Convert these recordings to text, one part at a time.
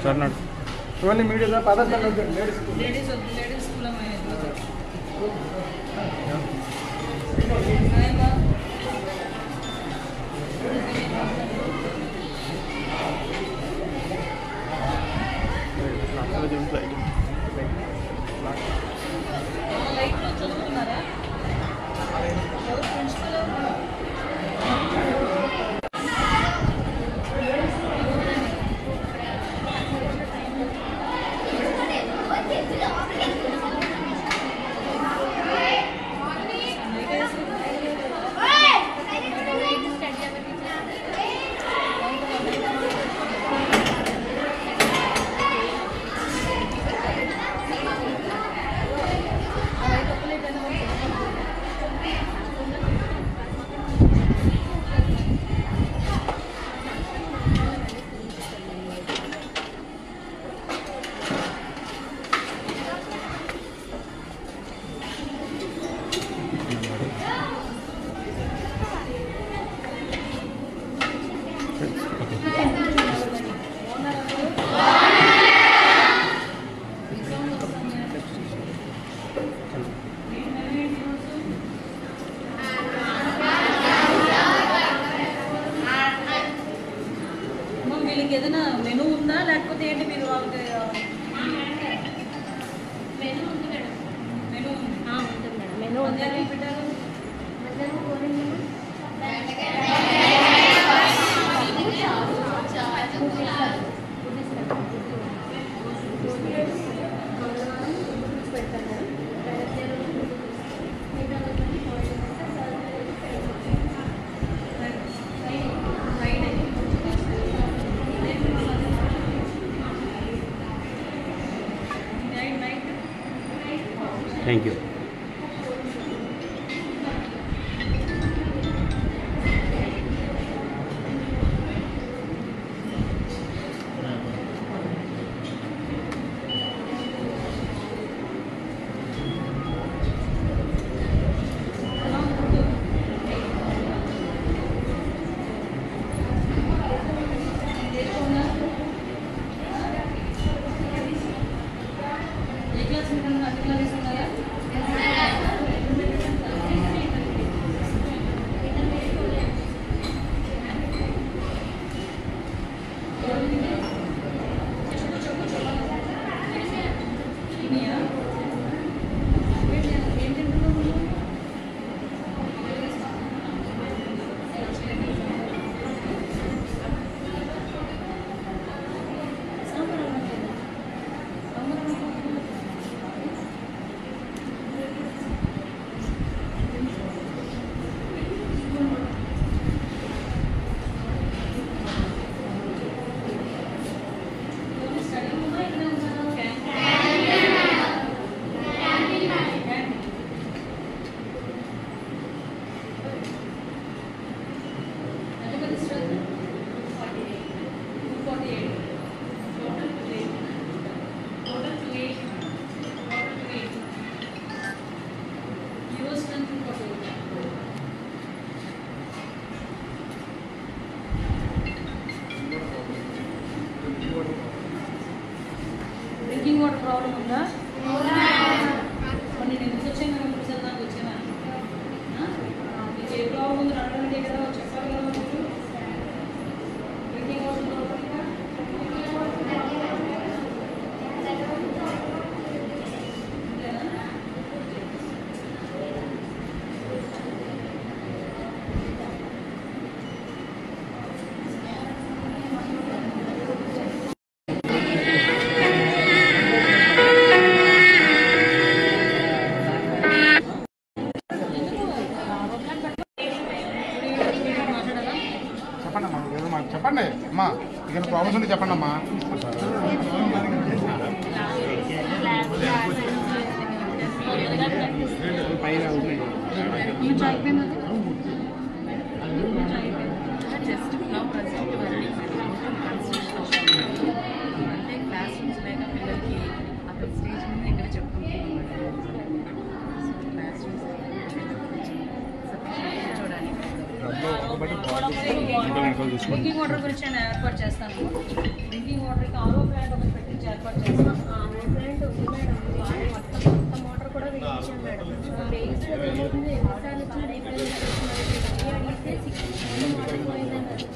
Sir నాడు only media పదార్థాలు ladies school లైట్లో చదువుతున్నారా ఎవరు ప్రిన్సిపల్ వీళ్ళకి ఏదైనా మెనూ ఉందా లేకపోతే ఏంటి మీరు వాళ్ళకి మెనూ ఉంది మేడం మెనూ ఉంటుంది మేడం మెనూ ఉంది పెట్టారు Thank you. Drinking water problem ఉందా నేను ఎందుకు వచ్చాను ఒకసారి నాకు వచ్చానా మీకు ఏ ప్రాబ్లం ఉందో అడగండి కదా చెప్పాలి కదా మీకు డ్రింకింగ్ వాటర్ ప్రాబ్లం చెప్పండి అమ్మా ఇక ప్రాబ్లమ్స్ ఉంటే చెప్పండి అమ్మా జస్ట్ అంటే క్లాస్ రూమ్స్ లేక పిల్లలకి అక్కడ స్టేజ్ మీద ఇక్కడ చెప్పుకుంటున్నాం క్లాస్ రూమ్స్ సఫిషియెంట్ చూడడానికి డ్రింకింగ్ వాటర్ గురించి నేను ఏర్పాటు చేస్తాను. డ్రింకింగ్ వాటర్కి ఆరో ప్లాంట్ ఒకటి పెట్టించి ఏర్పాటు చేస్తాను. ఆరో ప్లాంట్ ఉంది మేడం. మొత్తం మోటార్ కూడా వేయించాం మేడం. వేయిస్తే ఏమవుతుంది, ఎన్నిసార్లు వచ్చినా రీప్లేస్ అడిగితే 6 మోటార్ పోయిందన్నారు.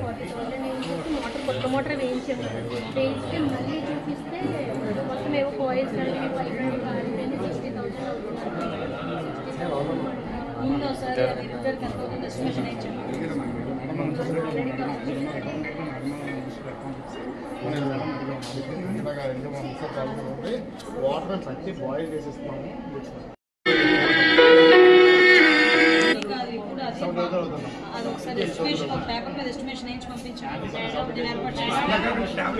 40,000 వేయించేసి కొత్త మోటార్ వేయించాం మేడం. వేయిస్తే మళ్ళీ చూపిస్తే మొత్తం ఏవో పోయేసి కాలిపోయింది 60,000 అవుతుంది. ముందు ఒకసారి రిపేర్కి ఎంత అవుతుంది ఎస్టిమేషన్ ఇచ్చాను. వాటర్ పట్టి బాయిల్ చేసేస్తాము. ఇప్పుడు అది ఒకసారి ఎస్టిమేషన్ ఒక పేపర్ మీద ఎస్టిమేషన్ వేయించి పంపించాను. నేను ఏర్పాటు చేస్తాను.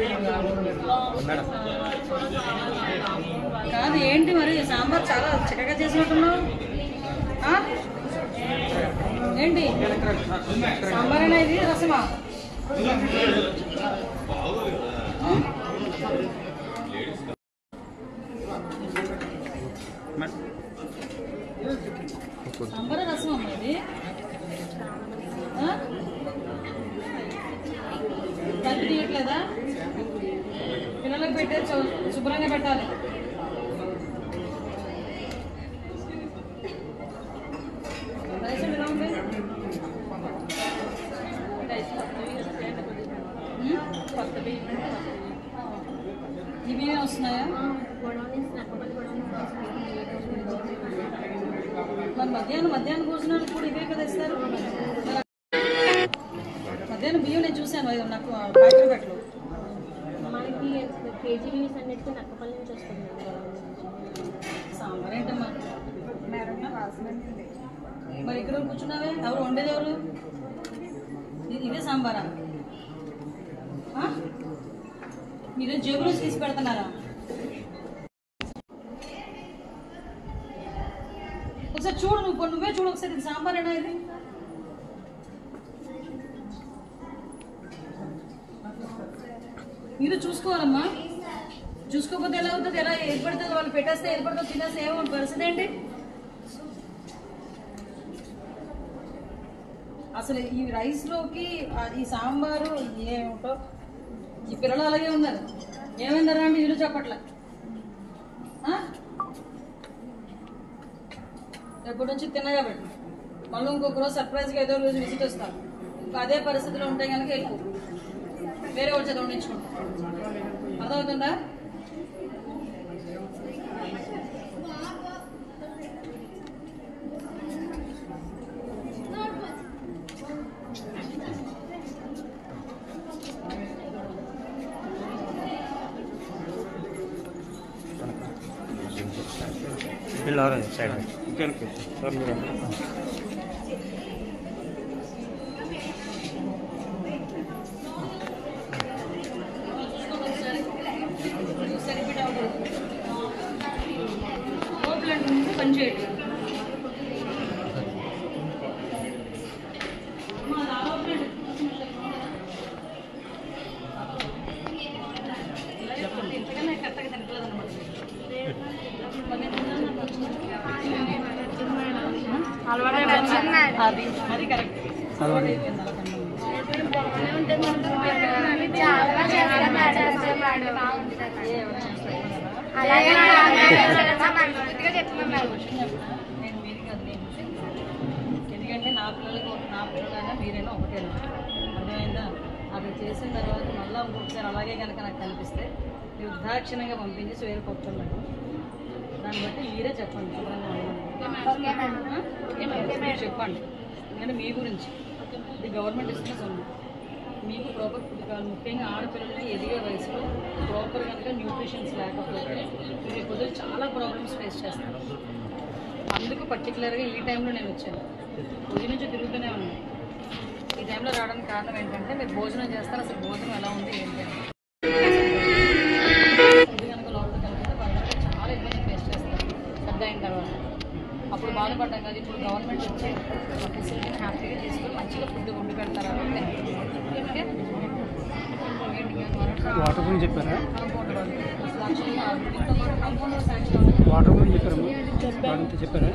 కాదు ఏంటి మరి సాంబార్ చాలా చక్కగా చేసినట్టున్నావు. ఏంటి సాంబార్ అయినా ఇది రసమా? సాంబార్ రసం అమ్మా ఇది. కలిపి తీయట్లేదా? పిల్లలకు పెట్టే శుభ్రంగా పెట్టాలి. ఇవి వస్తున్నాయా? మరి మధ్యాహ్నం భోజనాలు కూడా ఇవే కదా ఇస్తారు. మధ్యాహ్నం బియ్యం నేను చూశాను నాకు ప్యాకెట్ పెట్టలు. మనకి కేజీ బియ్యం అన్నిటికీ నక్కపల్లి నుంచి వస్తుంది. సాంబార్ ఏంటమ్మా? మరి ఇక్కడ కూర్చున్నావే, ఎవరు వండేది ఎవరు? ఇదే సాంబారా? మీరే జేబులో తీసి పెడుతున్నారా? ఒకసారి చూడు, నువ్వే చూడు ఒకసారి. ఇది సాంబార్ అయినా ఇది? మీరు చూసుకోవాలమ్మా. చూసుకోకపోతే ఎలా అవుతుంది? ఎలా ఏది పడుతుంది వాళ్ళు పెట్టేస్తే ఏది పడుతుంది తినేస్తే ఏమో పరిస్థితి ఏంటి? అసలు ఈ రైస్లోకి ఈ సాంబారు ఏమిటో. ఈ పిల్లలు అలాగే ఉన్నారు. ఏమైందరా అంటే ఇల్లు చెప్పట్లే. ఎప్పటి నుంచి తిన్నగా పెట్టి మళ్ళీ ఇంకొక రోజు సర్ప్రైజ్గా ఏదో రోజు విజిట్ వస్తారు. ఇంకా అదే పరిస్థితిలో ఉంటే కనుక వెళ్ళిపో, వేరే వాళ్ళ చేత వండించుకుంటాం. అర్థమవుతుందా? साइड में सर मेरा పనిచేయండి. ఇంతకన్నా కరెక్ట్గా తినట్లేదు అనమాట. అది కరెక్ట్. ఎందుకంటే నా పిల్లలైనా మీరైనా ఒకటేనా? అర్థమైందా? అది చేసిన తర్వాత మళ్ళీ ఇంకొకసారి అలాగే కనుక నాకు కనిపిస్తే నిర్దాక్షిణంగా పంపించేసి వేరే కూర్చున్నాడు. దాన్ని బట్టి మీరే చెప్పండి, శుభ్రంగా మీరు చెప్పండి. ఎందుకంటే మీ గురించి ఇది గవర్నమెంట్ ఇస్తున్న సొమ్ము. మీకు ప్రాపర్ ఫుడ్ కావాలి. ముఖ్యంగా ఆడపిల్లలకి ఎదిగే వయసులో ప్రాపర్ కనుక న్యూట్రిషన్స్ లేకపోతే మీరు పొద్దులు చాలా ప్రాబ్లమ్స్ ఫేస్ చేస్తారు. అందుకు పర్టికులర్గా ఈ టైంలో నేను వచ్చాను. ఉదయం నుంచి తిరుగుతూనే ఉన్నాను. ఈ టైంలో రావడానికి కారణం ఏంటంటే మీరు భోజనం చేస్తారు. అసలు భోజనం ఎలా ఉంది ఏంటి అని ఇది కనుక లోపల కలిపితే వాళ్ళకి చాలా ఇబ్బంది ఫేస్ చేస్తారు పెద్ద అయిన తర్వాత. అప్పుడు బాధపడ్డాం కదా. ఇప్పుడు గవర్నమెంట్ వచ్చి ఆ ఫెసిలిటీని హ్యాపీగా తీసుకొని మంచిగా ఫుడ్ వండి పెడతారు. ఓకే, వాటర్ గురించి చెప్పారా? కాంపౌండర్ శాంక్షన్ వాటర్ గురించి చెప్పారా? చెప్పారు.